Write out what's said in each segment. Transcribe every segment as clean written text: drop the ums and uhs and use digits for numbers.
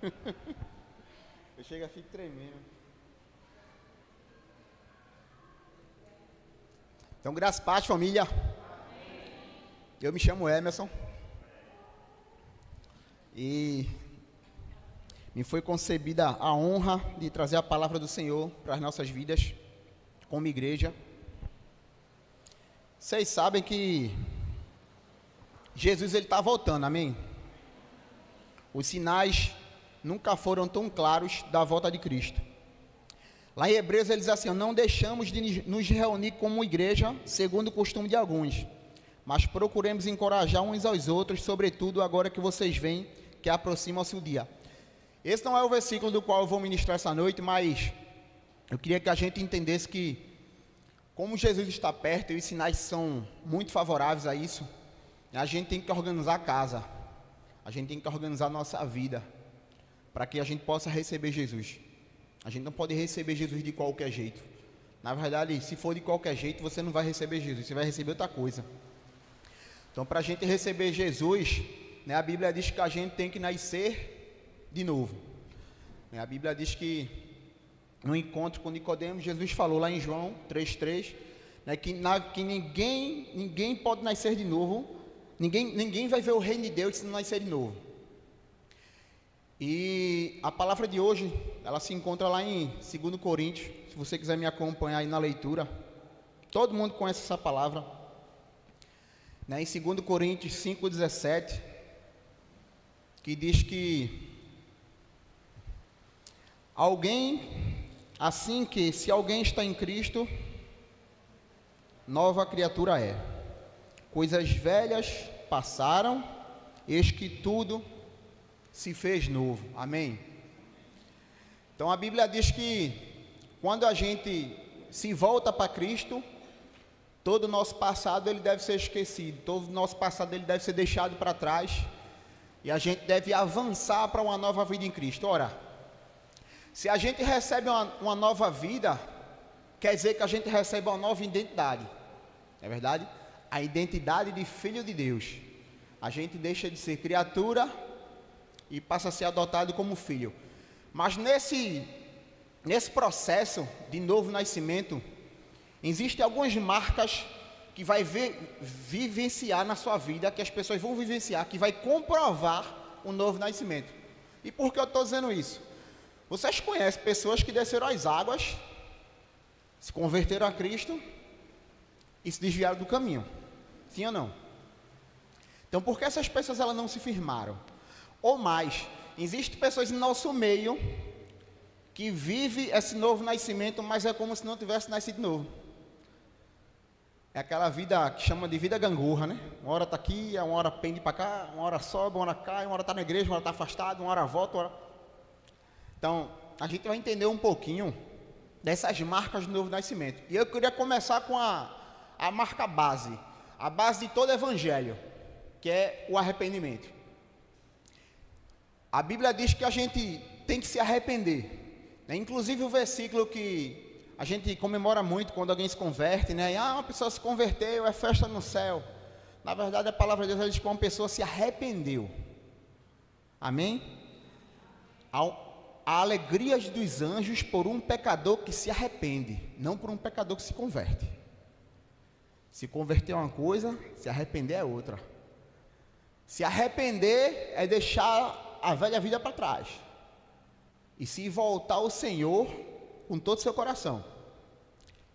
Eu chego e fico tremendo. Então, graças a Deus, família. Eu me chamo Emerson. E me foi concebida a honra de trazer a palavra do Senhor para as nossas vidas, como igreja. Vocês sabem que Jesus ele está voltando, amém? Os sinais nunca foram tão claros da volta de Cristo. Lá em Hebreus ele diz assim: não deixamos de nos reunir como igreja, segundo o costume de alguns, mas procuremos encorajar uns aos outros, sobretudo agora que vocês veem que aproxima-se o dia. Esse não é o versículo do qual eu vou ministrar essa noite, mas eu queria que a gente entendesse que, como Jesus está perto e os sinais são muito favoráveis a isso, a gente tem que organizar a casa, a gente tem que organizar a nossa vida, para que a gente possa receber Jesus. A gente não pode receber Jesus de qualquer jeito. Na verdade, se for de qualquer jeito, você não vai receber Jesus, você vai receber outra coisa. Então, para a gente receber Jesus, a Bíblia diz que a gente tem que nascer de novo. A Bíblia diz que no encontro com Nicodemos, Jesus falou lá em João 3,3, que ninguém pode nascer de novo, ninguém vai ver o reino de Deus se não nascer de novo. E a palavra de hoje, ela se encontra lá em 2 Coríntios, se você quiser me acompanhar aí na leitura. Todo mundo conhece essa palavra. Em 2 Coríntios 5,17, que diz que se alguém está em Cristo, nova criatura é. Coisas velhas passaram, eis que tudo se fez novo. Amém? Então a Bíblia diz que quando a gente se volta para Cristo, todo o nosso passado ele deve ser esquecido, todo o nosso passado ele deve ser deixado para trás, e a gente deve avançar para uma nova vida em Cristo. Ora, se a gente recebe uma nova vida, quer dizer que a gente recebe uma nova identidade, não é verdade? A identidade de filho de Deus. A gente deixa de ser criatura e passa a ser adotado como filho. Mas nesse processo de novo nascimento, existem algumas marcas que vai vivenciar na sua vida, que as pessoas vão vivenciar, que vai comprovar o novo nascimento. E por que eu estou dizendo isso? Vocês conhecem pessoas que desceram as águas, se converteram a Cristo e se desviaram do caminho. Sim ou não? Então, por que essas pessoas elas não se firmaram? Ou mais, existem pessoas no nosso meio que vivem esse novo nascimento, mas é como se não tivesse nascido de novo. É aquela vida que chama de vida gangorra, né? Uma hora está aqui, uma hora pende para cá, uma hora sobe, uma hora cai, uma hora está na igreja, uma hora está afastado, uma hora volta, uma hora... Então, a gente vai entender um pouquinho dessas marcas do novo nascimento. E eu queria começar com a marca base, a base de todo evangelho, que é o arrependimento. A Bíblia diz que a gente tem que se arrepender, né? Inclusive o versículo que a gente comemora muito quando alguém se converte, né? Uma pessoa se converteu, é festa no céu. Na verdade, a palavra de Deus diz que uma pessoa se arrependeu. Amém? A alegria dos anjos por um pecador que se arrepende, não por um pecador que se converte. Se converter é uma coisa, se arrepender é outra. Se arrepender é deixar a velha vida para trás e se voltar ao Senhor com todo o seu coração,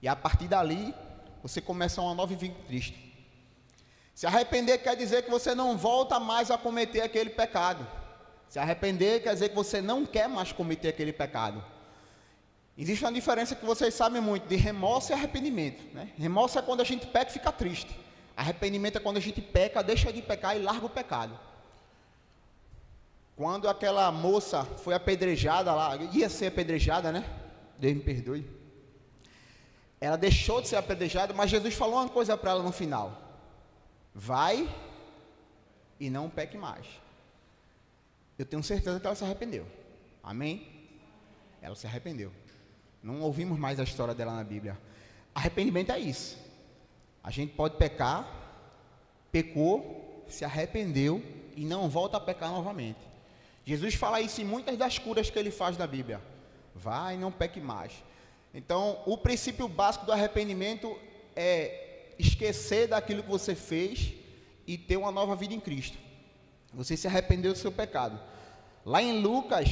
e a partir dali você começa uma nova vida em Cristo. Se arrepender quer dizer que você não volta mais a cometer aquele pecado. Se arrepender quer dizer que você não quer mais cometer aquele pecado. Existe uma diferença que vocês sabem muito de remorso e arrependimento, né? Remorso é quando a gente peca e fica triste. Arrependimento é quando a gente peca, deixa de pecar e larga o pecado. Quando aquela moça foi apedrejada lá, ia ser apedrejada, né? Deus me perdoe. Ela deixou de ser apedrejada, mas Jesus falou uma coisa para ela no final: vai e não peque mais. Eu tenho certeza que ela se arrependeu. Amém? Ela se arrependeu. Não ouvimos mais a história dela na Bíblia. Arrependimento é isso. A gente pode pecar, pecou, se arrependeu e não volta a pecar novamente. Jesus fala isso em muitas das curas que ele faz na Bíblia. Vai e não peque mais. Então, o princípio básico do arrependimento é esquecer daquilo que você fez e ter uma nova vida em Cristo. Você se arrependeu do seu pecado. Lá em Lucas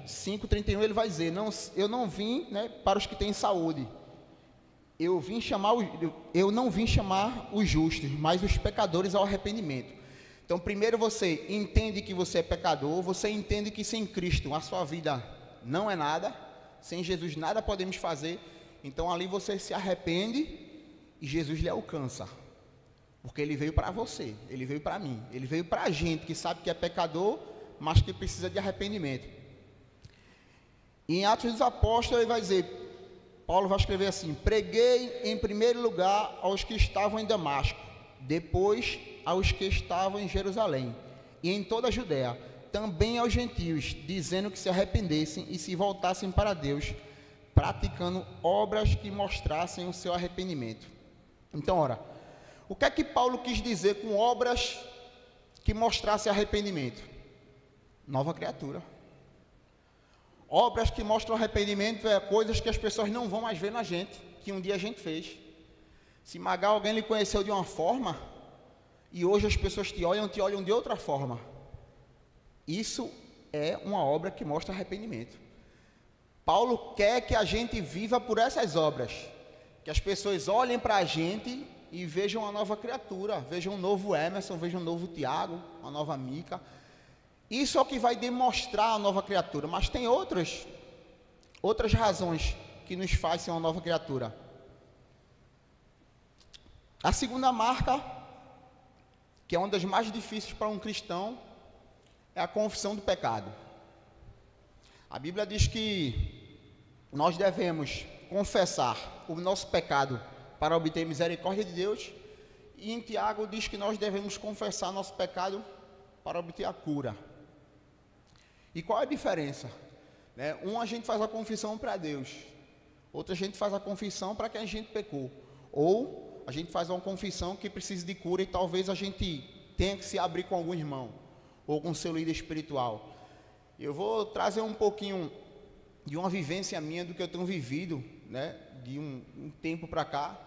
5,31 ele vai dizer, eu não vim, né, para os que têm saúde. Eu não vim chamar os justos, mas os pecadores ao arrependimento. Então, primeiro você entende que você é pecador, você entende que sem Cristo a sua vida não é nada, sem Jesus nada podemos fazer. Então, ali você se arrepende e Jesus lhe alcança. Porque ele veio para você, ele veio para mim, ele veio para a gente que sabe que é pecador, mas que precisa de arrependimento. E em Atos dos Apóstolos ele vai dizer, Paulo vai escrever assim, preguei em primeiro lugar aos que estavam em Damasco, depois aos que estavam em Jerusalém, e em toda a Judéia, também aos gentios, dizendo que se arrependessem e se voltassem para Deus, praticando obras que mostrassem o seu arrependimento. Então, ora, o que é que Paulo quis dizer com obras que mostrassem arrependimento? Nova criatura. Obras que mostram arrependimento é coisas que as pessoas não vão mais ver na gente, que um dia a gente fez. Se Magal alguém lhe conheceu de uma forma, e hoje as pessoas te olham de outra forma. Isso é uma obra que mostra arrependimento. Paulo quer que a gente viva por essas obras, que as pessoas olhem para a gente e vejam uma nova criatura, vejam um novo Emerson, vejam um novo Tiago, uma nova Mica. Isso é o que vai demonstrar a nova criatura, mas tem outras razões que nos fazem ser uma nova criatura. A segunda marca, que é uma das mais difíceis para um cristão, é a confissão do pecado. A Bíblia diz que nós devemos confessar o nosso pecado para obter misericórdia de Deus, e em Tiago diz que nós devemos confessar nosso pecado para obter a cura. E qual é a diferença? Um a gente faz a confissão para Deus, outra a gente faz a confissão para quem a gente pecou, ou a gente faz uma confissão que precisa de cura e talvez a gente tenha que se abrir com algum irmão, ou com seu líder espiritual. Eu vou trazer um pouquinho de uma vivência minha do que eu tenho vivido, de um tempo para cá,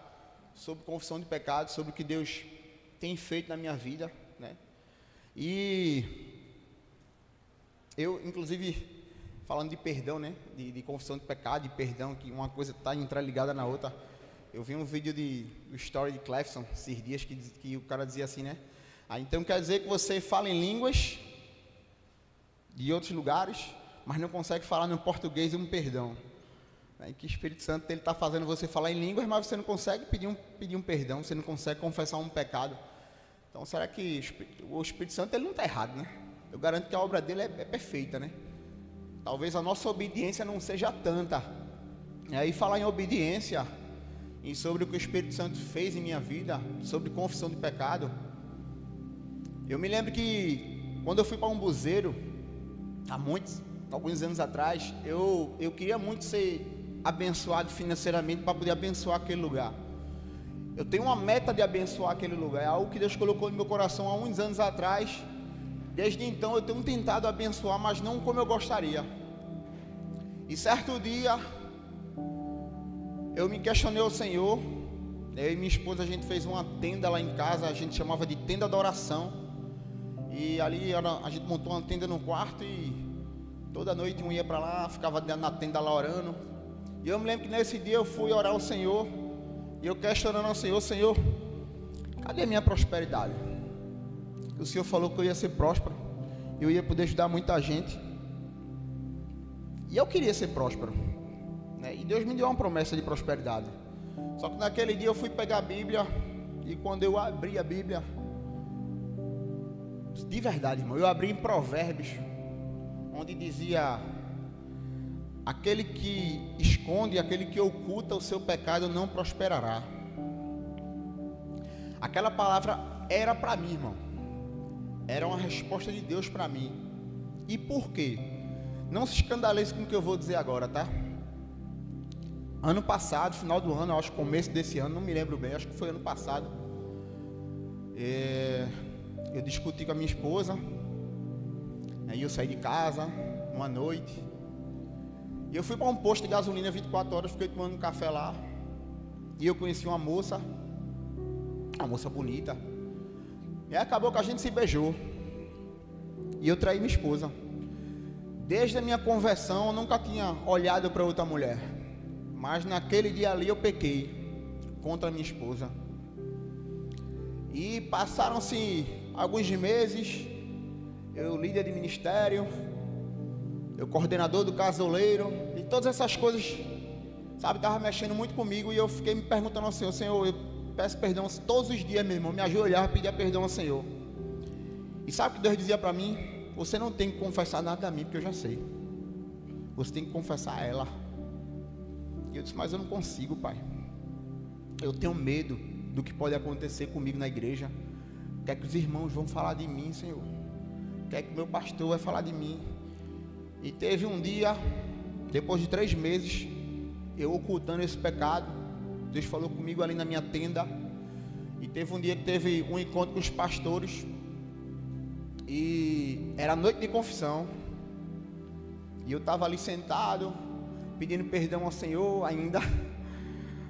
sobre confissão de pecado, sobre o que Deus tem feito na minha vida, E eu, inclusive, falando de perdão, de confissão de pecado, de perdão, que uma coisa está interligada na outra. Eu vi um vídeo do Story de Clefson, esses dias, que o cara dizia assim, então quer dizer que você fala em línguas de outros lugares, mas não consegue falar no português um perdão. E que o Espírito Santo está fazendo você falar em línguas, mas você não consegue pedir um perdão, você não consegue confessar um pecado. Então, será que o Espírito Santo ele não está errado, Eu garanto que a obra dele é perfeita, Talvez a nossa obediência não seja tanta. E aí, falar em obediência e sobre o que o Espírito Santo fez em minha vida, sobre confissão de pecado. Eu me lembro que quando eu fui para Umbuzeiro, alguns anos atrás, eu queria muito ser abençoado financeiramente para poder abençoar aquele lugar. Eu tenho uma meta de abençoar aquele lugar, é algo que Deus colocou no meu coração há uns anos atrás. Desde então eu tenho tentado abençoar, mas não como eu gostaria. E certo dia eu me questionei ao Senhor. Eu e minha esposa, a gente fez uma tenda lá em casa, a gente chamava de tenda da oração. E ali a gente montou uma tenda no quarto e toda noite um ia para lá, ficava na tenda lá orando. E eu me lembro que nesse dia eu fui orar ao Senhor, e eu questionando ao Senhor, Senhor, cadê a minha prosperidade? O Senhor falou que eu ia ser próspero, eu ia poder ajudar muita gente, e eu queria ser próspero, e Deus me deu uma promessa de prosperidade. Só que naquele dia eu fui pegar a Bíblia, e quando eu abri a Bíblia, de verdade, irmão, eu abri em Provérbios, onde dizia: aquele que esconde, aquele que oculta o seu pecado não prosperará. Aquela palavra era para mim, irmão. Era uma resposta de Deus para mim. E por quê? Não se escandalize com o que eu vou dizer agora, tá? Ano passado, final do ano, acho que começo desse ano, não me lembro bem, acho que foi ano passado. Eu discuti com a minha esposa. Aí eu saí de casa, uma noite, e eu fui para um posto de gasolina 24 horas, fiquei tomando um café lá, e eu conheci uma moça bonita, e acabou que a gente se beijou, e eu traí minha esposa. Desde a minha conversão eu nunca tinha olhado para outra mulher, mas naquele dia ali eu pequei contra a minha esposa. E passaram-se alguns meses, eu líder de ministério, eu coordenador do casoleiro, e todas essas coisas, sabe, estavam mexendo muito comigo, e eu fiquei me perguntando ao Senhor: Senhor, eu peço perdão todos os dias, meu irmão, me ajoelhava e pedia perdão ao Senhor. E sabe o que Deus dizia para mim? Você não tem que confessar nada a mim, porque eu já sei. Você tem que confessar a ela. E eu disse: mas eu não consigo, Pai. Eu tenho medo do que pode acontecer comigo na igreja. O que é que os irmãos vão falar de mim, Senhor? O que é que meu pastor vai falar de mim? E teve um dia, depois de 3 meses, eu ocultando esse pecado, Deus falou comigo ali na minha tenda. E teve um dia que teve um encontro com os pastores, e era noite de confissão, e eu estava ali sentado, pedindo perdão ao Senhor ainda.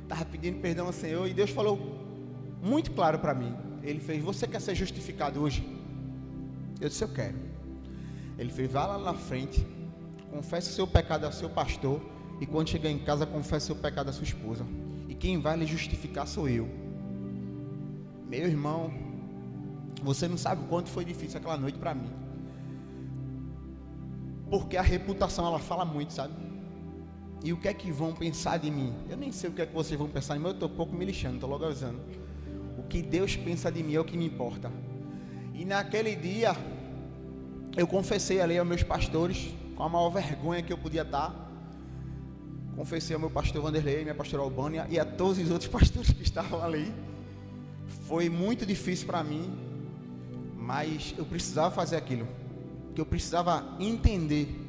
Estava pedindo perdão ao Senhor, e Deus falou muito claro para mim. Ele fez: você quer ser justificado hoje? Eu disse: eu quero. Ele fez: vá lá na frente, confesse o seu pecado ao seu pastor, e quando chegar em casa, confesse o seu pecado à sua esposa, e quem vai lhe justificar sou eu. Meu irmão, você não sabe o quanto foi difícil aquela noite para mim, porque a reputação, ela fala muito, sabe? E o que é que vão pensar de mim? Eu nem sei o que é que vocês vão pensar de mim. Eu estou pouco me lixando, estou logo avisando. O que Deus pensa de mim é o que me importa. E naquele dia eu confessei ali aos meus pastores, com a maior vergonha que eu podia estar. Confessei ao meu pastor Vanderlei, minha pastora Albânia, e a todos os outros pastores que estavam ali. Foi muito difícil para mim, mas eu precisava fazer aquilo, porque eu precisava entender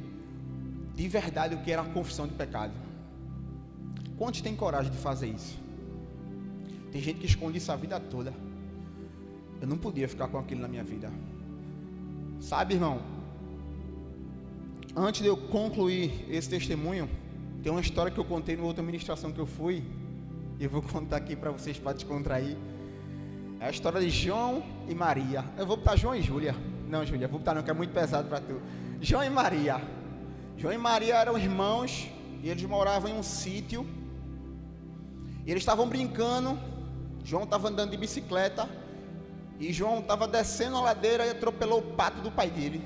de verdade o que era a confissão de pecado. Quantos têm coragem de fazer isso? Tem gente que esconde isso a vida toda. Eu não podia ficar com aquilo na minha vida. Sabe, irmão, antes de eu concluir esse testemunho, tem uma história que eu contei na outra ministração que eu fui, e eu vou contar aqui para vocês, para descontrair. É a história de João e Maria. Eu vou botar João e Júlia. Não, Júlia, vou botar não, que é muito pesado para tu. João e Maria. João e Maria eram irmãos, e eles moravam em um sítio, e eles estavam brincando. João estava andando de bicicleta, e João estava descendo a ladeira e atropelou o pato do pai dele.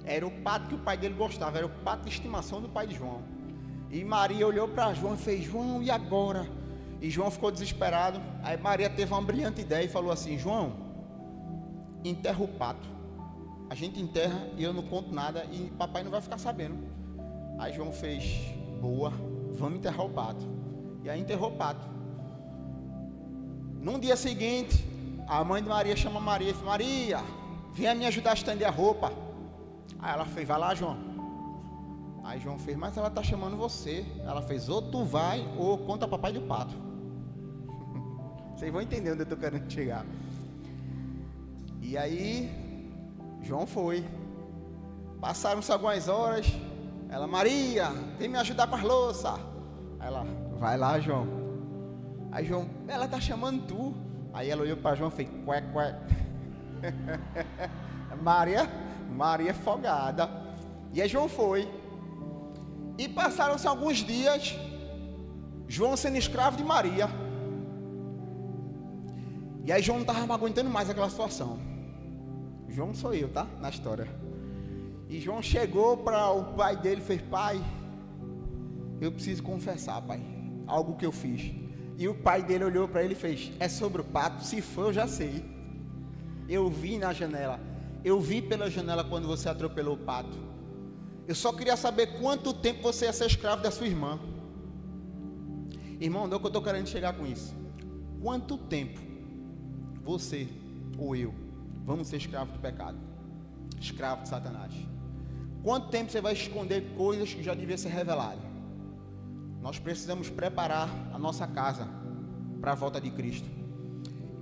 Era o pato que o pai dele gostava, era o pato de estimação do pai de João. E Maria olhou para João e fez: João, e agora? E João ficou desesperado. Aí Maria teve uma brilhante ideia e falou assim: João, enterra o pato. A gente enterra e eu não conto nada, e papai não vai ficar sabendo. Aí João fez: boa, vamos enterrar o pato. E aí enterrou o pato. No dia seguinte, a mãe de Maria chama Maria e fala: Maria, venha me ajudar a estender a roupa. Aí ela fez: vai lá, João. Aí João fez: mas ela está chamando você. Ela fez: ou tu vai, ou conta papai do pato. Vocês vão entender onde eu estou querendo chegar. E aí João foi. Passaram-se algumas horas. Ela: Maria, vem me ajudar com as louças. Aí ela: vai lá, João. Aí João: ela está chamando tu. Aí ela olhou para João e fez: cué, cué. Maria folgada. E aí João foi. E passaram-se alguns dias, João sendo escravo de Maria. E aí João não estava aguentando mais aquela situação. João sou eu, tá? Na história. E João chegou para o pai dele e fez: pai, eu preciso confessar, pai, algo que eu fiz. E o pai dele olhou para ele e fez: é sobre o pato? Se for, eu já sei. Eu vi na janela. Eu vi pela janela quando você atropelou o pato. Eu só queria saber quanto tempo você ia ser escravo da sua irmã. Irmão, não é o que eu estou querendo chegar com isso. Quanto tempo você ou eu vamos ser escravo do pecado? Escravo de Satanás? Quanto tempo você vai esconder coisas que já deviam ser reveladas? Nós precisamos preparar a nossa casa para a volta de Cristo.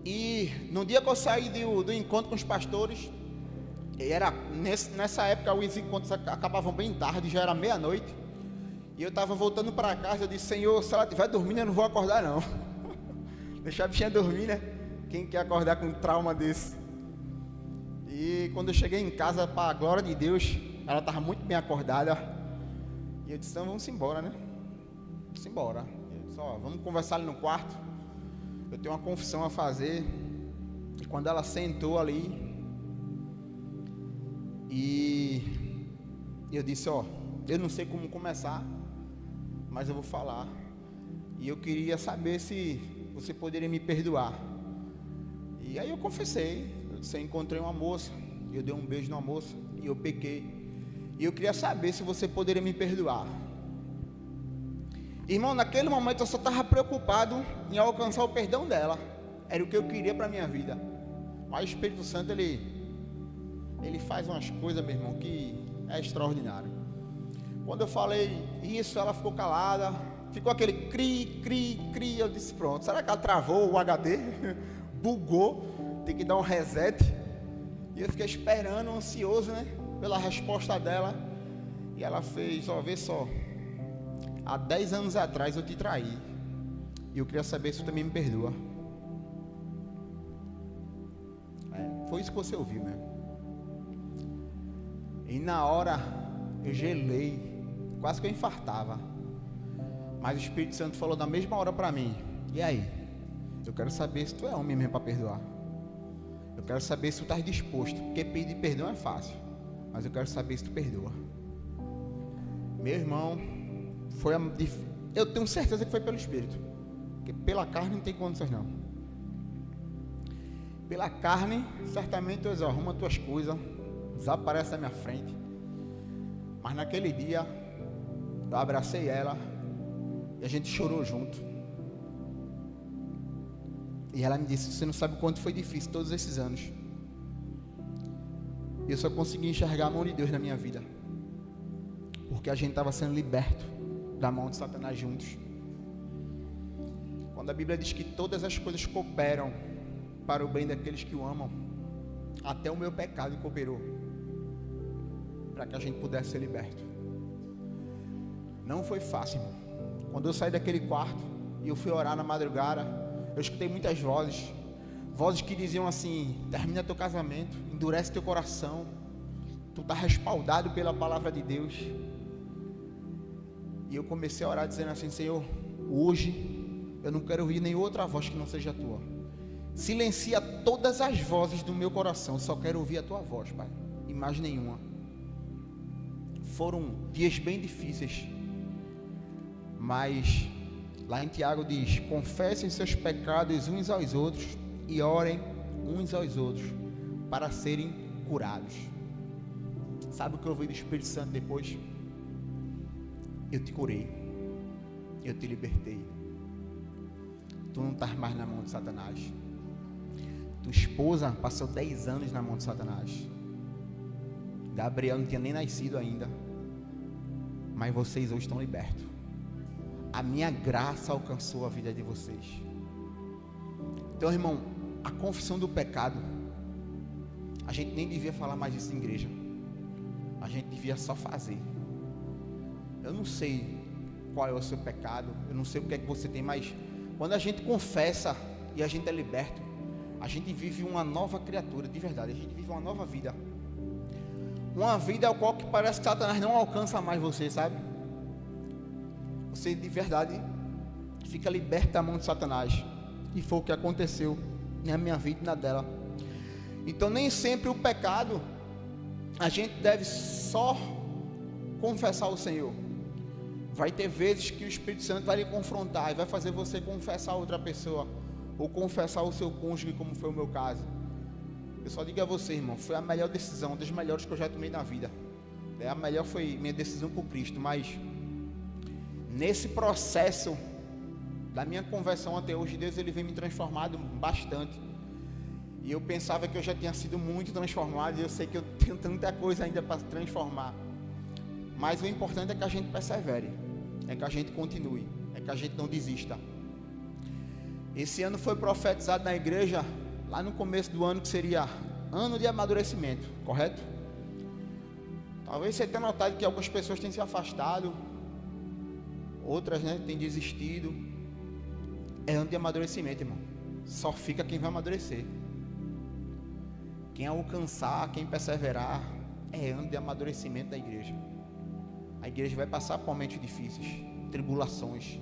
E no dia que eu saí do encontro com os pastores, E era nessa época os encontros acabavam bem tarde, já era meia-noite. E eu estava voltando para casa, eu disse: Senhor, se ela estiver dormindo, eu não vou acordar não. Deixar a bichinha dormir, né? Quem quer acordar com um trauma desse? E quando eu cheguei em casa, para a glória de Deus, ela estava muito bem acordada. E eu disse: então vamos embora, né? Vamos embora. Só vamos conversar ali no quarto. Eu tenho uma confissão a fazer. E quando ela sentou ali, e eu disse: ó, eu não sei como começar, mas eu vou falar. E eu queria saber se você poderia me perdoar. E aí eu confessei. Eu disse: eu encontrei uma moça, eu dei um beijo numa moça e eu pequei. E eu queria saber se você poderia me perdoar. Irmão, naquele momento eu só estava preocupado em alcançar o perdão dela. Era o que eu queria para a minha vida. Mas o Espírito Santo, ele faz umas coisas, meu irmão, que é extraordinário. Quando eu falei isso, ela ficou calada. Ficou aquele cri, cri, cri. Eu disse: pronto, será que ela travou o HD? Bugou, tem que dar um reset. E eu fiquei esperando, ansioso, né, pela resposta dela. E ela fez: ó, vê só, há 10 anos atrás eu te traí, e eu queria saber se tu também me perdoa. Foi isso que você ouviu mesmo. E na hora eu gelei, quase que eu infartava. Mas o Espírito Santo falou na mesma hora para mim: e aí? Eu quero saber se tu é homem mesmo para perdoar. Eu quero saber se tu estás disposto. Porque pedir perdão é fácil, mas eu quero saber se tu perdoa. Meu irmão, eu tenho certeza que foi pelo Espírito. Porque pela carne não tem condições não. Pela carne, certamente eu arrumo as tuas coisas, desaparece da minha frente. Mas naquele dia eu abracei ela e a gente chorou junto. E ela me disse: você não sabe o quanto foi difícil todos esses anos. Eu só consegui enxergar a mão de Deus na minha vida, porque a gente estava sendo liberto da mão de Satanás juntos. Quando a Bíblia diz que todas as coisas cooperam para o bem daqueles que o amam, até o meu pecado cooperou para que a gente pudesse ser liberto. Não foi fácil, irmão. Quando eu saí daquele quarto e eu fui orar na madrugada, eu escutei muitas vozes que diziam assim: termina teu casamento, endurece teu coração, tu está respaldado pela palavra de Deus. E eu comecei a orar dizendo assim: Senhor, hoje eu não quero ouvir nenhuma outra voz que não seja a tua. Silencia todas as vozes do meu coração, só quero ouvir a tua voz, Pai, e mais nenhuma. Foram dias bem difíceis, mas lá em Tiago diz: confessem seus pecados uns aos outros e orem uns aos outros para serem curados. Sabe o que eu ouvi do Espírito Santo depois? Eu te curei, eu te libertei. Tu não estás mais na mão de Satanás. Tua esposa passou 10 anos na mão de Satanás. Gabriel não tinha nem nascido ainda, mas vocês hoje estão libertos. A minha graça alcançou a vida de vocês. Então, irmão, a confissão do pecado, a gente nem devia falar mais isso em igreja. A gente devia só fazer. Eu não sei qual é o seu pecado, eu não sei o que é que você tem, mas quando a gente confessa e a gente é liberto, a gente vive uma nova criatura, de verdade. A gente vive uma nova vida. Uma vida ao qual que parece que Satanás não alcança mais você, sabe? Você de verdade fica liberto da mão de Satanás. E foi o que aconteceu na minha vida e na dela. Então nem sempre o pecado a gente deve só confessar ao Senhor. Vai ter vezes que o Espírito Santo vai lhe confrontar e vai fazer você confessar a outra pessoa, ou confessar o seu cônjuge, como foi o meu caso. Eu só digo a você, irmão, foi a melhor decisão, das melhores que eu já tomei na vida. A melhor foi minha decisão por Cristo, mas nesse processo da minha conversão até hoje, Deus ele vem me transformando bastante. E eu pensava que eu já tinha sido muito transformado, e eu sei que eu tenho tanta coisa ainda para transformar. Mas o importante é que a gente persevere, é que a gente continue, é que a gente não desista. Esse ano foi profetizado na igreja, lá no começo do ano, que seria ano de amadurecimento, correto? Talvez você tenha notado que algumas pessoas têm se afastado, outras, né, têm desistido. É ano de amadurecimento, irmão. Só fica quem vai amadurecer. Quem alcançar, quem perseverar, é ano de amadurecimento da igreja. A igreja vai passar por momentos difíceis, tribulações.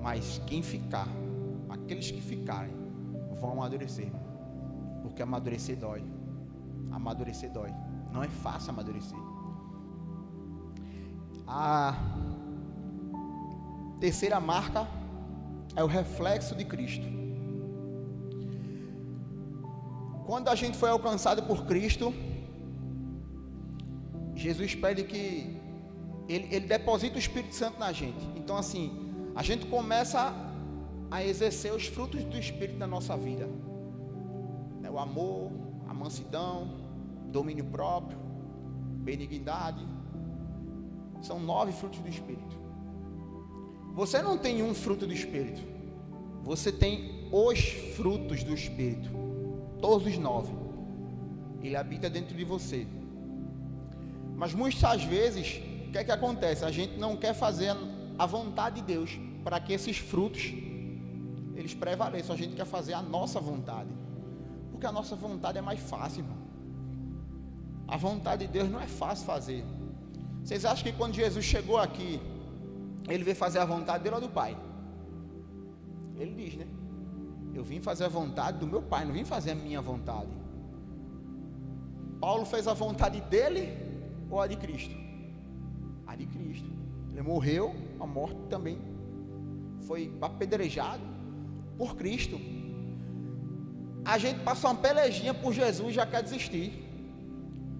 Mas quem ficar, aqueles que ficarem, vão amadurecer, irmão. Porque amadurecer dói. Amadurecer dói. Não é fácil amadurecer. A terceira marca é o reflexo de Cristo. Quando a gente foi alcançado por Cristo, Jesus pede que Ele deposita o Espírito Santo na gente. Então assim, a gente começa a exercer os frutos do Espírito na nossa vida. O amor, a mansidão, domínio próprio, benignidade. São 9 frutos do Espírito. Você não tem um fruto do Espírito. Você tem os frutos do Espírito. Todos os 9. Ele habita dentro de você. Mas muitas vezes, o que é que acontece? A gente não quer fazer a vontade de Deus para que esses frutos eles prevaleçam. A gente quer fazer a nossa vontade, porque a nossa vontade é mais fácil, irmão. A vontade de Deus não é fácil fazer. Vocês acham que quando Jesus chegou aqui, Ele veio fazer a vontade dele ou do Pai? Ele diz, né? Eu vim fazer a vontade do meu Pai, não vim fazer a minha vontade. Paulo fez a vontade dele ou a de Cristo? A de Cristo. Ele morreu, a morte também foi apedrejado por Cristo. A gente passa uma pelejinha por Jesus e já quer desistir.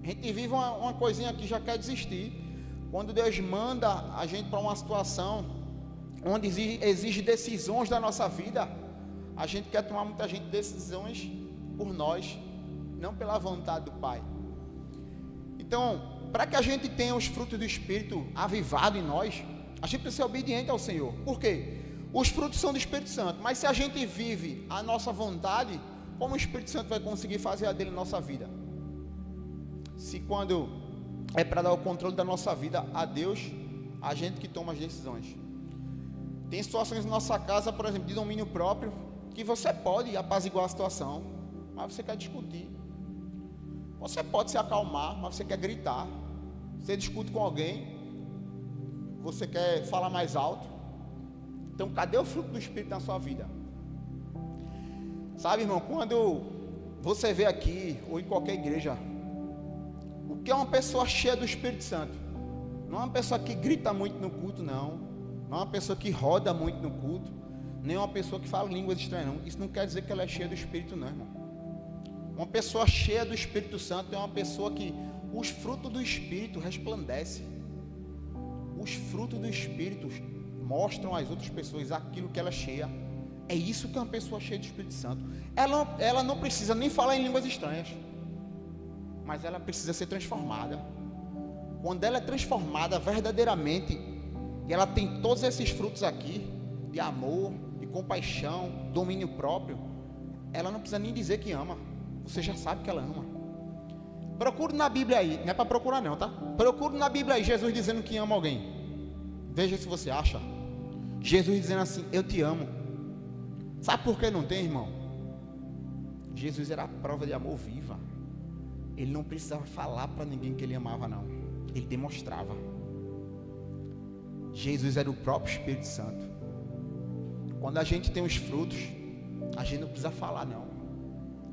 A gente vive uma coisinha aqui, já quer desistir. Quando Deus manda a gente para uma situação onde exige decisões da nossa vida, a gente quer tomar muita gente decisões por nós, não pela vontade do Pai. Então, para que a gente tenha os frutos do Espírito avivado em nós, a gente precisa ser obediente ao Senhor. Por quê? Os frutos são do Espírito Santo, mas se a gente vive a nossa vontade, como o Espírito Santo vai conseguir fazer a dele na nossa vida? Se quando é para dar o controle da nossa vida a Deus, a gente que toma as decisões. Tem situações na nossa casa, por exemplo, de domínio próprio, que você pode apaziguar a situação, mas você quer discutir. Você pode se acalmar, mas você quer gritar. Você discute com alguém, você quer falar mais alto. Então, cadê o fruto do Espírito na sua vida? Sabe, irmão, quando você vê aqui, ou em qualquer igreja, o que é uma pessoa cheia do Espírito Santo? Não é uma pessoa que grita muito no culto, não. Não é uma pessoa que roda muito no culto. Nem é uma pessoa que fala línguas estranhas, não. Isso não quer dizer que ela é cheia do Espírito, não, irmão. Uma pessoa cheia do Espírito Santo é uma pessoa que os frutos do Espírito resplandecem. Os frutos do Espírito mostram às outras pessoas aquilo que ela é cheia. É isso que é uma pessoa cheia do Espírito Santo. Ela não precisa nem falar em línguas estranhas, mas ela precisa ser transformada. Quando ela é transformada verdadeiramente, e ela tem todos esses frutos aqui, de amor, de compaixão, domínio próprio, ela não precisa nem dizer que ama. Você já sabe que ela ama. Procure na Bíblia aí, não é para procurar não, tá? Procure na Bíblia aí, Jesus dizendo que ama alguém. Veja se você acha. Jesus dizendo assim, eu te amo. Sabe por que não tem, irmão? Jesus era a prova de amor viva. Ele não precisava falar para ninguém que ele amava, não. Ele demonstrava. Jesus era o próprio Espírito Santo. Quando a gente tem os frutos, a gente não precisa falar, não.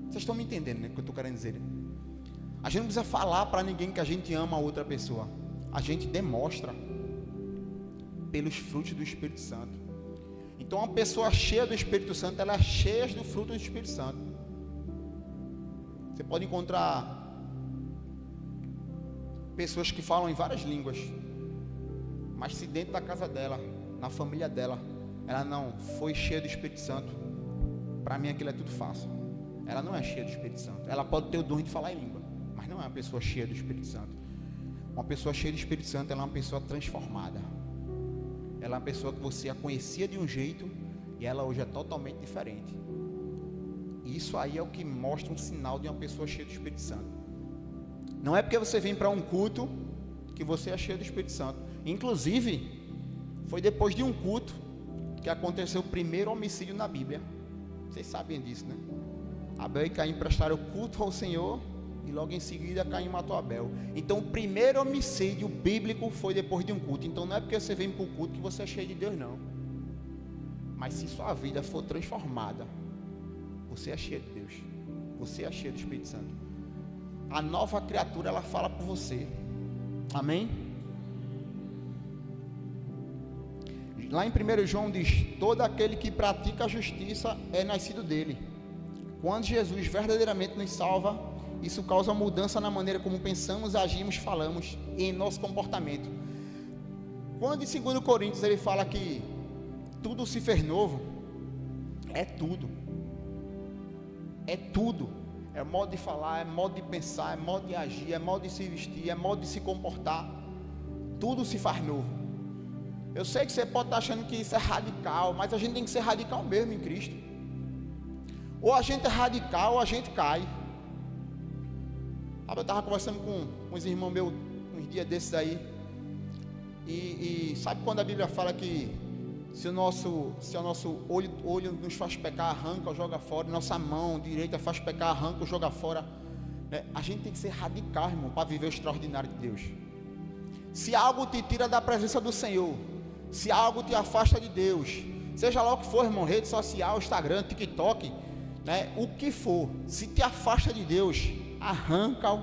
Vocês estão me entendendo, né, o que eu estou querendo dizer? A gente não precisa falar para ninguém que a gente ama a outra pessoa. A gente demonstra pelos frutos do Espírito Santo. Então, uma pessoa cheia do Espírito Santo, ela é cheia do fruto do Espírito Santo. Você pode encontrar pessoas que falam em várias línguas, mas se dentro da casa dela, na família dela, ela não foi cheia do Espírito Santo, para mim aquilo é tudo fácil. Ela não é cheia do Espírito Santo. Ela pode ter o dom de falar em língua, mas não é uma pessoa cheia do Espírito Santo. Uma pessoa cheia do Espírito Santo, ela é uma pessoa transformada. Ela é uma pessoa que você a conhecia de um jeito e ela hoje é totalmente diferente. Isso aí é o que mostra um sinal de uma pessoa cheia do Espírito Santo. Não é porque você vem para um culto que você é cheio do Espírito Santo. Inclusive, foi depois de um culto que aconteceu o primeiro homicídio na Bíblia. Vocês sabem disso, né? Abel e Caim prestaram culto ao Senhor e logo em seguida Caim matou Abel. Então o primeiro homicídio bíblico foi depois de um culto. Então não é porque você vem para o culto que você é cheio de Deus, não. Mas se sua vida for transformada, você é cheio de Deus, você é cheio do Espírito Santo. A nova criatura, ela fala por você. Amém? Lá em 1 João diz: todo aquele que pratica a justiça é nascido dele. Quando Jesus verdadeiramente nos salva, isso causa mudança na maneira como pensamos, agimos, falamos e em nosso comportamento. Quando em 2 Coríntios ele fala que tudo se fez novo, é tudo. É tudo. É modo de falar, é modo de pensar, é modo de agir, é modo de se vestir, é modo de se comportar. Tudo se faz novo. Eu sei que você pode estar achando que isso é radical, mas a gente tem que ser radical mesmo em Cristo. Ou a gente é radical ou a gente cai. Eu estava conversando com uns irmãos meus uns dias desses aí. E sabe quando a Bíblia fala que se o nosso olho nos faz pecar, arranca ou joga fora, nossa mão direita faz pecar, arranca ou joga fora, né? A gente tem que ser radical, irmão, para viver o extraordinário de Deus. Se algo te tira da presença do Senhor, se algo te afasta de Deus, seja lá o que for, irmão, rede social, Instagram, TikTok, né? O que for, se te afasta de Deus, arranca-o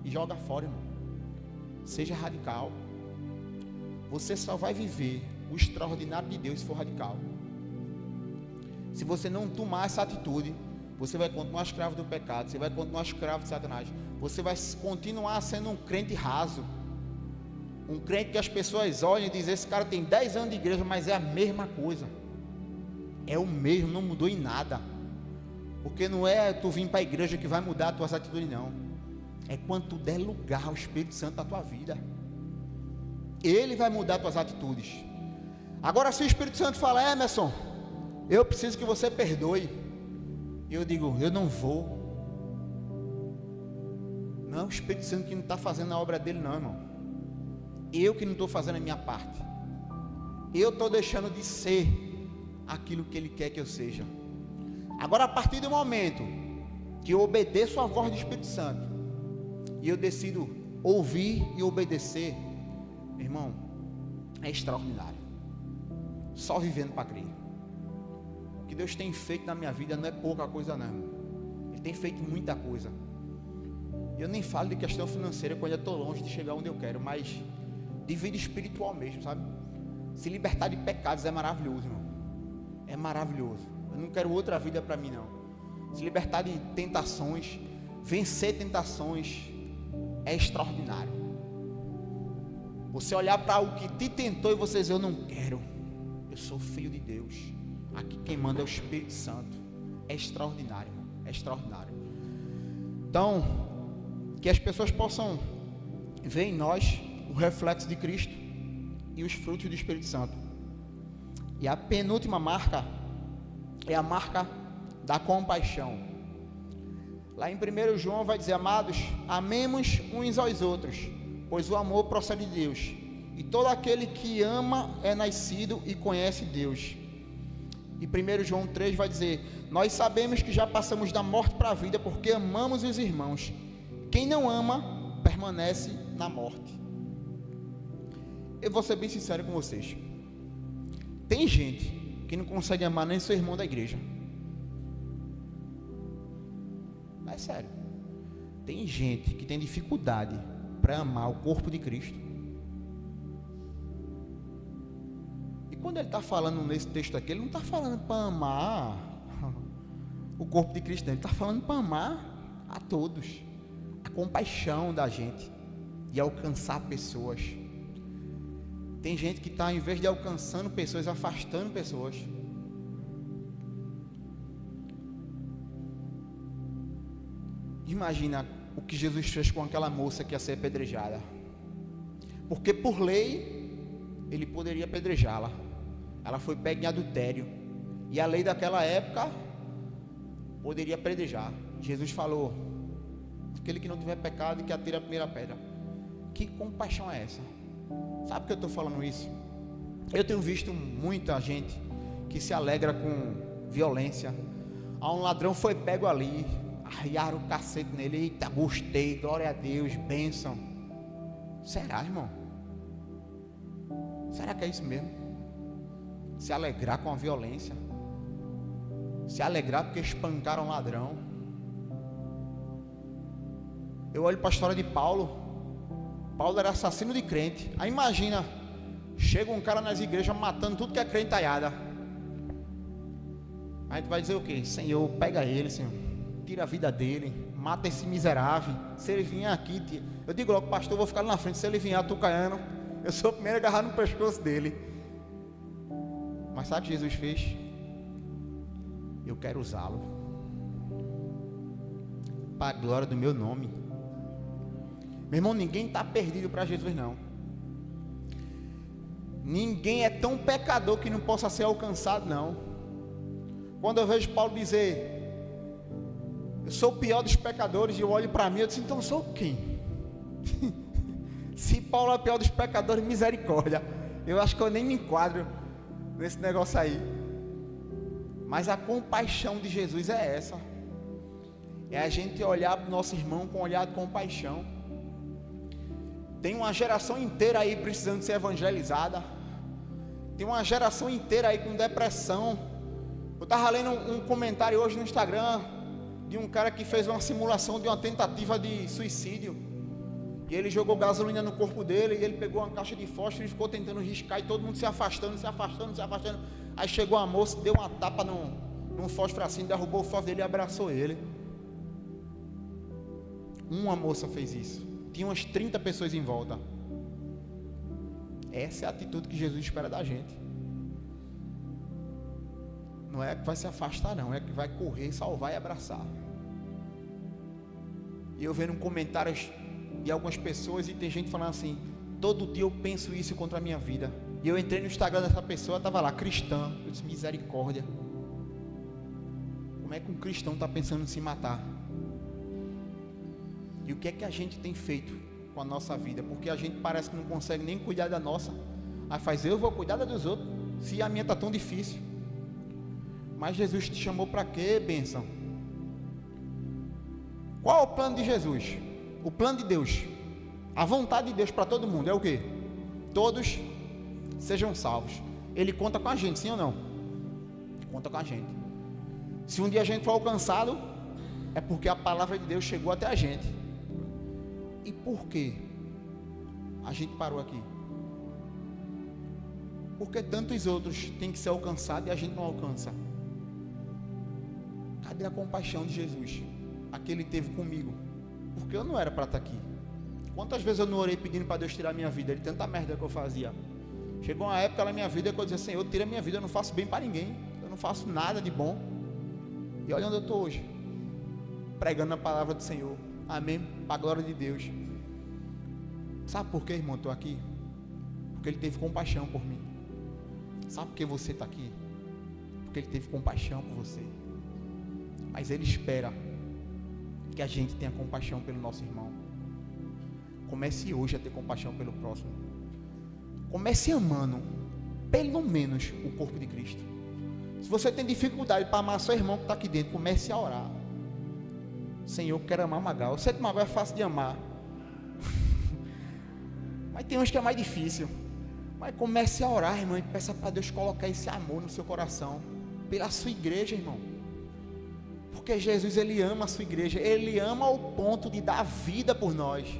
e joga fora, irmão. Seja radical. Você só vai viver o extraordinário de Deus se for radical. Se você não tomar essa atitude, você vai continuar escravo do pecado, você vai continuar escravo de Satanás, você vai continuar sendo um crente raso, um crente que as pessoas olham e dizem: esse cara tem 10 anos de igreja, mas é a mesma coisa, é o mesmo, não mudou em nada. Porque não é tu vir para a igreja que vai mudar as tuas atitudes, não. É quando tu der lugar ao Espírito Santo na tua vida, ele vai mudar as tuas atitudes. Agora, se o Espírito Santo fala: Emerson, eu preciso que você perdoe, eu digo: eu não vou. Não é o Espírito Santo que não está fazendo a obra dele, não, irmão. Eu que não estou fazendo a minha parte. Eu estou deixando de ser aquilo que ele quer que eu seja. Agora, a partir do momento que eu obedeço a voz do Espírito Santo e eu decido ouvir e obedecer, irmão, é extraordinário. Só vivendo para crer. O que Deus tem feito na minha vida não é pouca coisa, não. Ele tem feito muita coisa. Eu nem falo de questão financeira, quando eu estou longe de chegar onde eu quero, mas de vida espiritual mesmo, sabe? Se libertar de pecados é maravilhoso, irmão. É maravilhoso. Eu não quero outra vida para mim, não. Se libertar de tentações, vencer tentações, é extraordinário. Você olhar para o que te tentou e você dizer: eu não quero, eu sou filho de Deus. Aqui quem manda é o Espírito Santo. É extraordinário, irmão. É extraordinário. Então, que as pessoas possam ver em nós o reflexo de Cristo e os frutos do Espírito Santo. E a penúltima marca é a marca da compaixão. Lá em 1 João vai dizer: amados, amemos uns aos outros, pois o amor procede de Deus, e todo aquele que ama é nascido e conhece Deus. E 1 João 3 vai dizer: nós sabemos que já passamos da morte para a vida, porque amamos os irmãos. Quem não ama, permanece na morte. Eu vou ser bem sincero com vocês. Tem gente que não consegue amar nem seu irmão da igreja. É sério. Tem gente que tem dificuldade para amar o corpo de Cristo. E quando ele está falando nesse texto aqui, ele não está falando para amar o corpo de Cristo, ele está falando para amar a todos. A compaixão da gente e alcançar pessoas. Tem gente que está, em vez de alcançando pessoas, afastando pessoas. Imagina o que Jesus fez com aquela moça que ia ser apedrejada. Porque por lei, ele poderia apedrejá-la. Ela foi pega em adultério. E a lei daquela época poderia apedrejar. Jesus falou: aquele que não tiver pecado, que atire a primeira pedra. Que compaixão é essa? Sabe por que eu estou falando isso? Eu tenho visto muita gente que se alegra com violência. Um ladrão foi pego ali, arriaram o cacete nele. Eita, gostei, glória a Deus, bênção. Será, irmão? Será que é isso mesmo? Se alegrar com a violência, se alegrar porque espancaram um ladrão. Eu olho para a história de Paulo. Paulo era assassino de crente. Aí imagina, chega um cara nas igrejas matando tudo que é crentaiada. Aí tu vai dizer o quê? Senhor, pega ele, Senhor, tira a vida dele, mata esse miserável. Se ele vier aqui, eu digo logo, pastor, eu vou ficar lá na frente. Se ele vier atucaiano, eu sou o primeiro a agarrar no pescoço dele. Mas sabe o que Jesus fez? Eu quero usá-lo para a glória do meu nome. Meu irmão, ninguém está perdido para Jesus, não. Ninguém é tão pecador que não possa ser alcançado, não. Quando eu vejo Paulo dizer: eu sou o pior dos pecadores, e eu olho para mim, eu disse: então eu sou quem? Se Paulo é o pior dos pecadores, misericórdia, eu acho que eu nem me enquadro nesse negócio aí. Mas a compaixão de Jesus é essa. É a gente olhar para o nosso irmão com um olhar de compaixão. Tem uma geração inteira aí precisando ser evangelizada. Tem uma geração inteira aí com depressão. Eu estava lendo um comentário hoje no Instagram de um cara que fez uma simulação de uma tentativa de suicídio. E ele jogou gasolina no corpo dele, e ele pegou uma caixa de fósforo e ficou tentando riscar, e todo mundo se afastando, se afastando, se afastando. Aí chegou a moça, deu uma tapa num fósforo assim, derrubou o fósforo dele e abraçou ele. Uma moça fez isso. Tinha umas 30 pessoas em volta. Essa é a atitude que Jesus espera da gente. Não é que vai se afastar, não, é que vai correr, salvar e abraçar. E eu vendo comentários de algumas pessoas, e tem gente falando assim: todo dia eu penso isso contra a minha vida. E eu entrei no Instagram dessa pessoa, estava lá, cristã. Eu disse: misericórdia. Como é que um cristão está pensando em se matar? E o que é que a gente tem feito com a nossa vida? Porque a gente parece que não consegue nem cuidar da nossa. Aí faz: eu vou cuidar da dos outros, se a minha está tão difícil. Mas Jesus te chamou para quê, bênção? Qual é o plano de Jesus? O plano de Deus, a vontade de Deus para todo mundo é o quê? Todos sejam salvos. Ele conta com a gente, sim ou não? Conta com a gente. Se um dia a gente for alcançado, é porque a palavra de Deus chegou até a gente. E por que a gente parou aqui? Porque tantos outros têm que ser alcançados e a gente não alcança. Cadê a compaixão de Jesus? A que Ele teve comigo? Porque eu não era para estar aqui. Quantas vezes eu não orei pedindo para Deus tirar a minha vida? De tanta merda que eu fazia. Chegou uma época na minha vida que eu dizia: Senhor, tira a minha vida, eu não faço bem para ninguém, eu não faço nada de bom. E olha onde eu estou hoje, pregando a palavra do Senhor. Amém? Para a glória de Deus. Sabe por que, irmão, eu estou aqui? Porque Ele teve compaixão por mim. Sabe por que você está aqui? Porque Ele teve compaixão por você. Mas Ele espera que a gente tenha compaixão pelo nosso irmão. Comece hoje a ter compaixão pelo próximo. Comece amando, pelo menos, o corpo de Cristo. Se você tem dificuldade para amar seu irmão que está aqui dentro, comece a orar. Senhor, eu quero amar Magal. Eu sei que Magal é fácil de amar. Mas tem uns que é mais difícil. Mas comece a orar, irmão, e peça para Deus colocar esse amor no seu coração. Pela sua igreja, irmão. Porque Jesus, Ele ama a sua igreja. Ele ama ao ponto de dar vida por nós.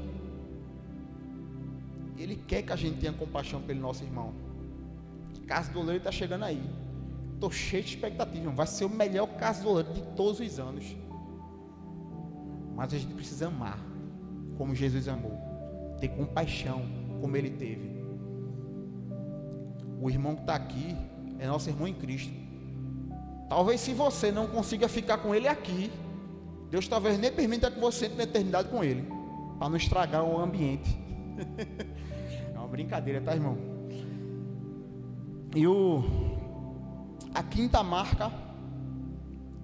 Ele quer que a gente tenha compaixão pelo nosso irmão. Casa do Oleiro está chegando aí. Estou cheio de expectativa, irmão. Vai ser o melhor Casa do Oleiro de todos os anos. Mas a gente precisa amar como Jesus amou. Ter compaixão como Ele teve. O irmão que está aqui é nosso irmão em Cristo. Talvez se você não consiga ficar com ele aqui, Deus talvez nem permita que você entre na eternidade com ele, para não estragar o ambiente. É uma brincadeira, tá, irmão? E a quinta marca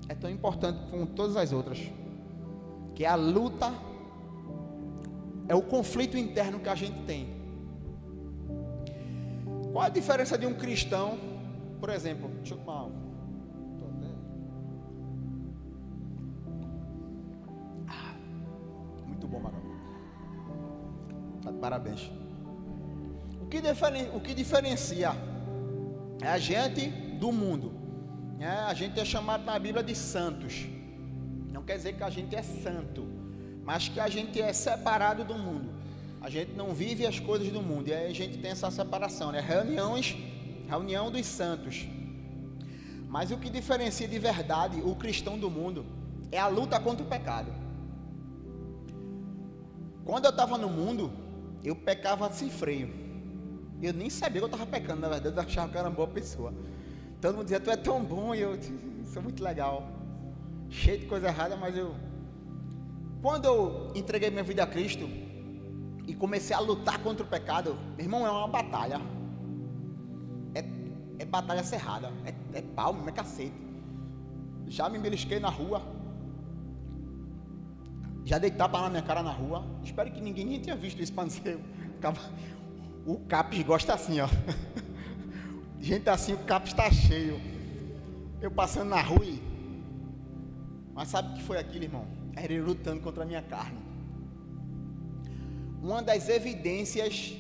é tão importante como todas as outras, que é a luta, é o conflito interno que a gente tem. Qual a diferença de um cristão, por exemplo, deixa eu tomar água. Muito bom, Marão. Tá de parabéns. O que diferencia a gente do mundo? A gente é chamado na Bíblia de santos. Não quer dizer que a gente é santo, mas que a gente é separado do mundo. A gente não vive as coisas do mundo, e aí a gente tem essa separação, né? Reunião dos santos. Mas o que diferencia de verdade o cristão do mundo é a luta contra o pecado. Quando eu estava no mundo, eu pecava sem freio. Eu nem sabia que eu estava pecando, na verdade, eu achava que eu era uma boa pessoa. Todo mundo dizia, tu é tão bom, e eu sou muito legal, cheio de coisa errada, mas quando eu entreguei minha vida a Cristo e comecei a lutar contra o pecado, meu irmão, é uma batalha. É batalha cerrada, é pau, é cacete. Já me belisquei na rua, já dei tapa na minha cara na rua. Espero que ninguém nem tenha visto isso para não ser. O CAPES gosta assim, ó. Gente assim, o CAPES está cheio. Eu passando na rua e... Mas sabe o que foi aquilo, irmão? Era eu lutando contra a minha carne. Uma das evidências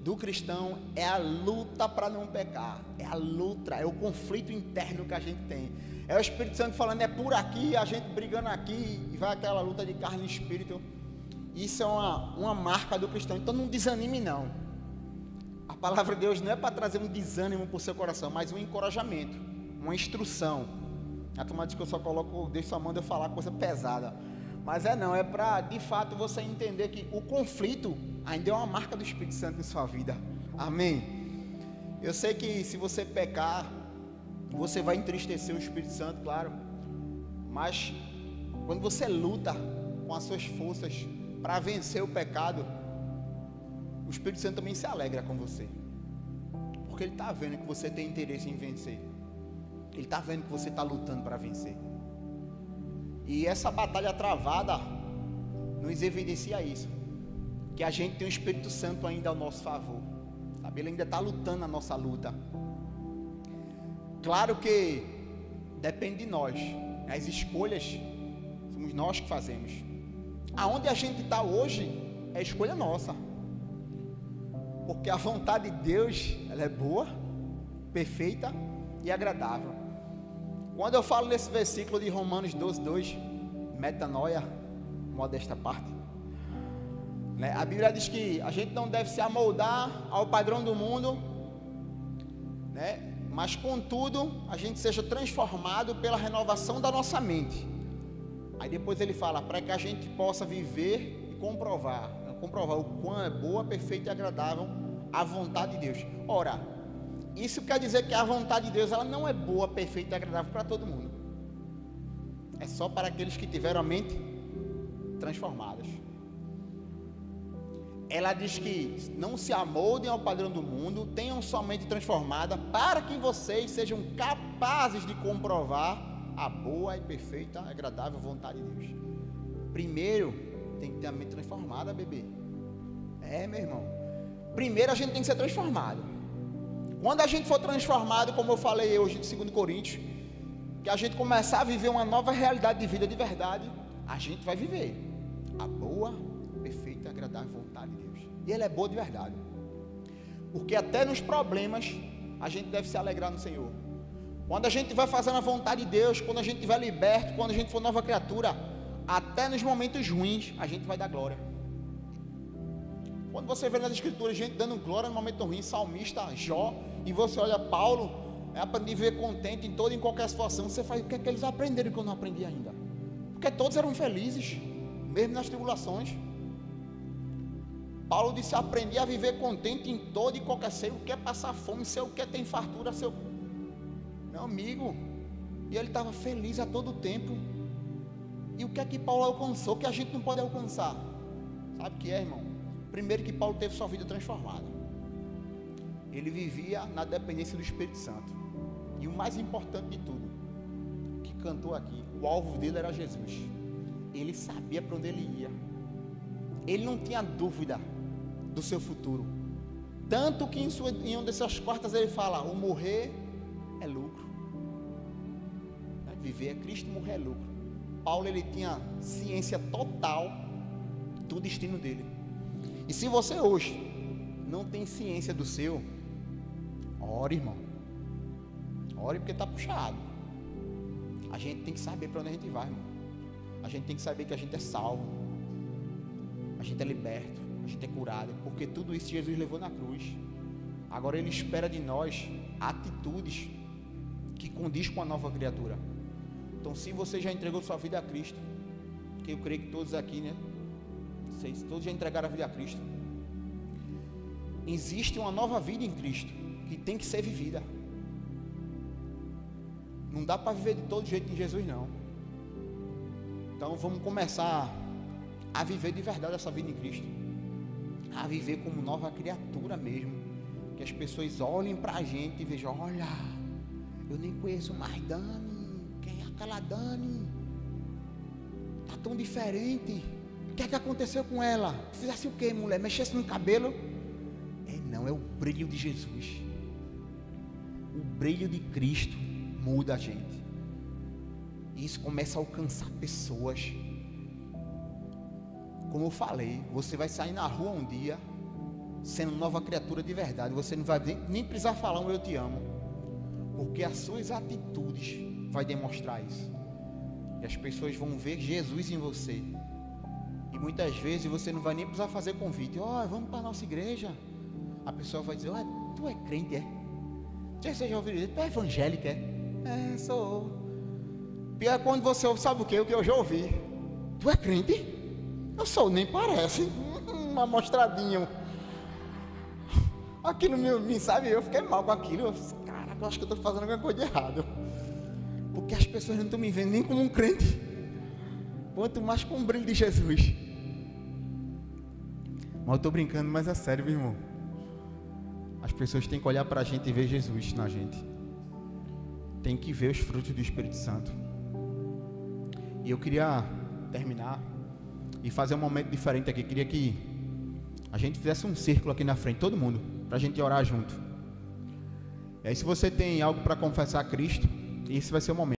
do cristão é a luta para não pecar. É a luta, é o conflito interno que a gente tem. É o Espírito Santo falando, é por aqui, a gente brigando aqui, e vai aquela luta de carne e espírito. Isso é uma marca do cristão. Então não desanime não. A palavra de Deus não é para trazer um desânimo para o seu coração, mas um encorajamento, uma instrução. A turma diz que eu só coloco, Deus só manda eu falar coisa pesada. Mas é para de fato você entender que o conflito ainda é uma marca do Espírito Santo em sua vida. Amém? Eu sei que se você pecar, você vai entristecer o Espírito Santo, claro. Mas quando você luta com as suas forças para vencer o pecado, o Espírito Santo também se alegra com você, porque ele está vendo que você tem interesse em vencer. Ele está vendo que você está lutando para vencer. E essa batalha travada nos evidencia isso, que a gente tem o Espírito Santo ainda ao nosso favor, sabe? Ele ainda está lutando a nossa luta. Claro que depende de nós, as escolhas somos nós que fazemos. Aonde a gente está hoje é escolha nossa, porque a vontade de Deus, ela é boa, perfeita e agradável. Quando eu falo nesse versículo de Romanos 12:2, metanoia, modesta parte, né? A Bíblia diz que a gente não deve se amoldar ao padrão do mundo, né? Mas contudo, a gente seja transformado pela renovação da nossa mente. Aí depois ele fala, para que a gente possa viver e comprovar o quão é boa, perfeita e agradável a vontade de Deus. Ora, isso quer dizer que a vontade de Deus, ela não é boa, perfeita e agradável para todo mundo. É só para aqueles que tiveram a mente transformada. Ela diz que não se amoldem ao padrão do mundo, tenham sua mente transformada, para que vocês sejam capazes de comprovar a boa e perfeita e agradável vontade de Deus. Primeiro, tem que ter a mente transformada, bebê. Meu irmão. Primeiro a gente tem que ser transformado. Quando a gente for transformado, como eu falei hoje de 2 Coríntios, que a gente começar a viver uma nova realidade de vida de verdade, a gente vai viver a boa, perfeita e agradável vontade de Deus. E ela é boa de verdade. Porque até nos problemas a gente deve se alegrar no Senhor. Quando a gente vai fazendo a vontade de Deus, quando a gente estiver liberto, quando a gente for nova criatura, até nos momentos ruins a gente vai dar glória. Quando você vê nas escrituras gente dando glória no momento ruim, salmista, Jó, e você olha Paulo, aprendi a viver contente em toda e em qualquer situação, você faz o que é que eles aprenderam que eu não aprendi ainda? Porque todos eram felizes, mesmo nas tribulações. Paulo disse, aprendi a viver contente em toda e qualquer, sei o que é passar fome, sei o que é ter fartura, sei o... Meu amigo, e ele estava feliz a todo tempo. E o que é que Paulo alcançou que a gente não pode alcançar? Sabe o que é, irmão? Primeiro, que Paulo teve sua vida transformada. Ele vivia na dependência do Espírito Santo. E o mais importante de tudo, que cantou aqui, o alvo dele era Jesus. Ele sabia para onde ele ia. Ele não tinha dúvida do seu futuro. Tanto que em uma dessas quartas ele fala: o morrer é lucro. Viver é Cristo, morrer é lucro. Paulo, ele tinha ciência total do destino dele. E se você hoje não tem ciência do seu, ore, irmão. Ore, porque está puxado. A gente tem que saber para onde a gente vai, irmão. A gente tem que saber que a gente é salvo, a gente é liberto, a gente é curado, porque tudo isso Jesus levou na cruz. Agora Ele espera de nós atitudes que condiz com a nova criatura. Então, se você já entregou sua vida a Cristo, que eu creio que todos aqui, né? Vocês todos já entregaram a vida a Cristo. Existe uma nova vida em Cristo que tem que ser vivida. Não dá para viver de todo jeito em Jesus, não. Então vamos começar a viver de verdade essa vida em Cristo, a viver como nova criatura mesmo, que as pessoas olhem para a gente e vejam: olha, eu nem conheço mais Dani. Quem é aquela Dani? Está tão diferente. O que é que aconteceu com ela? Fizesse o que, mulher? Mexesse no cabelo? Não, é o brilho de Jesus. O brilho de Cristo muda a gente. E isso começa a alcançar pessoas. Como eu falei, você vai sair na rua um dia sendo nova criatura de verdade. Você não vai nem precisar falar um eu te amo, porque as suas atitudes vai demonstrar isso. E as pessoas vão ver Jesus em você. E muitas vezes você não vai nem precisar fazer convite. Vamos para a nossa igreja. A pessoa vai dizer: tu é crente, é? Você já ouviu dizer? Tu é evangélica, é? Sou. Pior é quando você ouve, sabe o que? O que eu já ouvi: tu é crente? Eu sou, nem parece. Uma mostradinha. Aquilo me sabe, eu fiquei mal com aquilo. Caraca, eu acho que eu estou fazendo alguma coisa de errado. Porque as pessoas não estão me vendo nem como um crente, quanto mais com o brilho de Jesus. Mas eu estou brincando, mas é sério, meu irmão. As pessoas têm que olhar para a gente e ver Jesus na gente. Tem que ver os frutos do Espírito Santo. E eu queria terminar e fazer um momento diferente aqui. Queria que a gente fizesse um círculo aqui na frente, todo mundo, para a gente orar junto. E aí, se você tem algo para confessar a Cristo, esse vai ser o momento.